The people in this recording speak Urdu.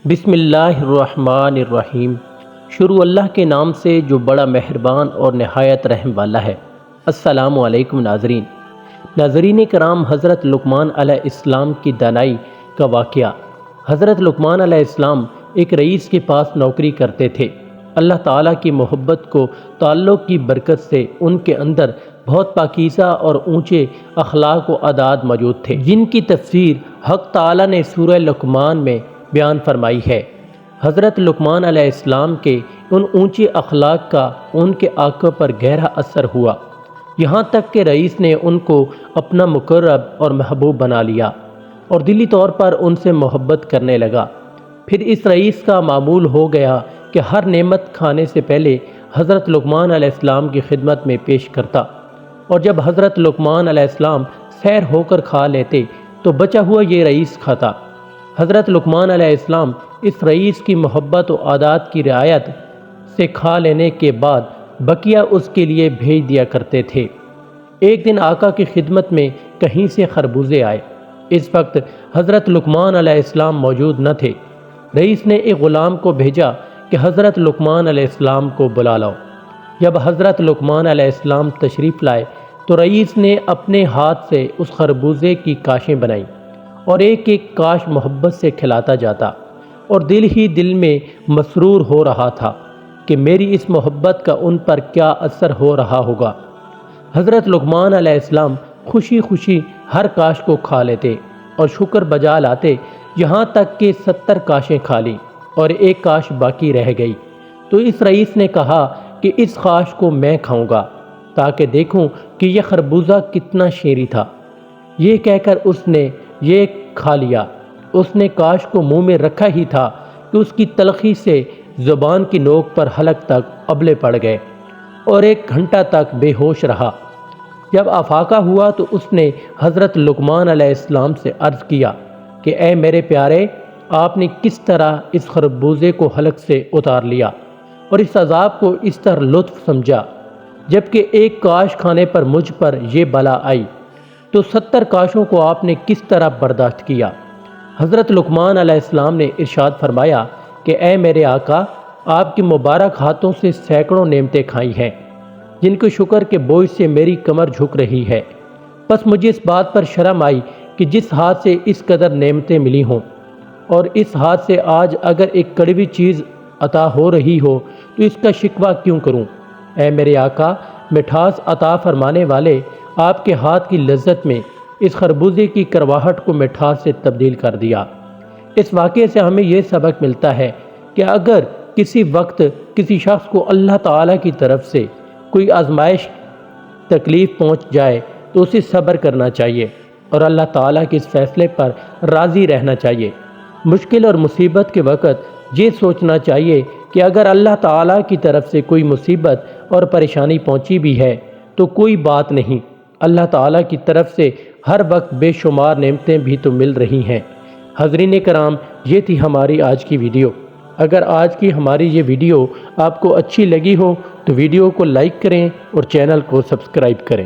بسم اللہ الرحمن الرحیم۔ شروع اللہ کے نام سے جو بڑا مہربان اور نہایت رحم والا ہے۔ السلام علیکم ناظرین کرام، حضرت لقمان علیہ السلام کی دانائی کا واقعہ۔ حضرت لقمان علیہ السلام ایک رئیس کے پاس نوکری کرتے تھے۔ اللہ تعالیٰ کی محبت کو تعلق کی برکت سے ان کے اندر بہت پاکیزہ اور اونچے اخلاق و عادات موجود تھے، جن کی تفسیر حق تعالیٰ نے سورہ لقمان میں بیان فرمائی ہے۔ حضرت لقمان علیہ السلام کے ان اونچے اخلاق کا ان کے آقا پر گہرا اثر ہوا، یہاں تک کہ رئیس نے ان کو اپنا مقرب اور محبوب بنا لیا اور دلی طور پر ان سے محبت کرنے لگا۔ پھر اس رئیس کا معمول ہو گیا کہ ہر نعمت کھانے سے پہلے حضرت لقمان علیہ السلام کی خدمت میں پیش کرتا، اور جب حضرت لقمان علیہ السلام سیر ہو کر کھا لیتے تو بچا ہوا یہ رئیس کھاتا۔ حضرت لقمان علیہ السلام اس رئیس کی محبت و عادات کی رعایت سے کھا لینے کے بعد بقیہ اس کے لیے بھیج دیا کرتے تھے۔ ایک دن آقا کی خدمت میں کہیں سے خربوزے آئے۔ اس وقت حضرت لقمان علیہ السلام موجود نہ تھے۔ رئیس نے ایک غلام کو بھیجا کہ حضرت لقمان علیہ السلام کو بلا لاؤ۔ جب حضرت لقمان علیہ السلام تشریف لائے تو رئیس نے اپنے ہاتھ سے اس خربوزے کی کاشیں بنائیں اور ایک ایک کاش محبت سے کھلاتا جاتا، اور دل ہی دل میں مسرور ہو رہا تھا کہ میری اس محبت کا ان پر کیا اثر ہو رہا ہوگا۔ حضرت لقمان علیہ السلام خوشی خوشی ہر کاش کو کھا لیتے اور شکر بجا لاتے، یہاں تک کہ 70 کاشیں کھا لیں اور ایک کاش باقی رہ گئی۔ تو اس رئیس نے کہا کہ اس کاش کو میں کھاؤں گا تاکہ دیکھوں کہ یہ خربوزہ کتنا شیریں تھا۔ یہ کہہ کر اس نے یہ کھا لیا۔ اس نے کاش کو منہ میں رکھا ہی تھا کہ اس کی تلخی سے زبان کی نوک پر حلق تک ابلے پڑ گئے اور 1 گھنٹہ تک بے ہوش رہا۔ جب افاقہ ہوا تو اس نے حضرت لقمان علیہ السلام سے عرض کیا کہ اے میرے پیارے، آپ نے کس طرح اس خربوزے کو حلق سے اتار لیا اور اس عذاب کو اس طرح لطف سمجھا، جبکہ ایک کاش کھانے پر مجھ پر یہ بلا آئی، تو 70 کاشوں کو آپ نے کس طرح برداشت کیا؟ حضرت لقمان علیہ السلام نے ارشاد فرمایا کہ اے میرے آقا، آپ کے مبارک ہاتھوں سے سینکڑوں نعمتیں کھائی ہیں، جن کے شکر کے بوجھ سے میری کمر جھک رہی ہے۔ بس مجھے اس بات پر شرم آئی کہ جس ہاتھ سے اس قدر نعمتیں ملی ہوں، اور اس ہاتھ سے آج اگر ایک کڑوی چیز عطا ہو رہی ہو تو اس کا شکوہ کیوں کروں؟ اے میرے آقا، مٹھاس عطا فرمانے والے، آپ کے ہاتھ کی لذت میں اس خربوزے کی کرواہٹ کو مٹھاس سے تبدیل کر دیا۔ اس واقعے سے ہمیں یہ سبق ملتا ہے کہ اگر کسی وقت کسی شخص کو اللہ تعالیٰ کی طرف سے کوئی آزمائش تکلیف پہنچ جائے تو اسے صبر کرنا چاہیے اور اللہ تعالیٰ کے اس فیصلے پر راضی رہنا چاہیے۔ مشکل اور مصیبت کے وقت یہ سوچنا چاہیے کہ اگر اللہ تعالیٰ کی طرف سے کوئی مصیبت اور پریشانی پہنچی بھی ہے تو کوئی بات نہیں، اللہ تعالیٰ کی طرف سے ہر وقت بے شمار نعمتیں بھی تو مل رہی ہیں۔ حضرین کرام، یہ تھی ہماری آج کی ویڈیو۔ اگر آج کی ہماری یہ ویڈیو آپ کو اچھی لگی ہو تو ویڈیو کو لائک کریں اور چینل کو سبسکرائب کریں۔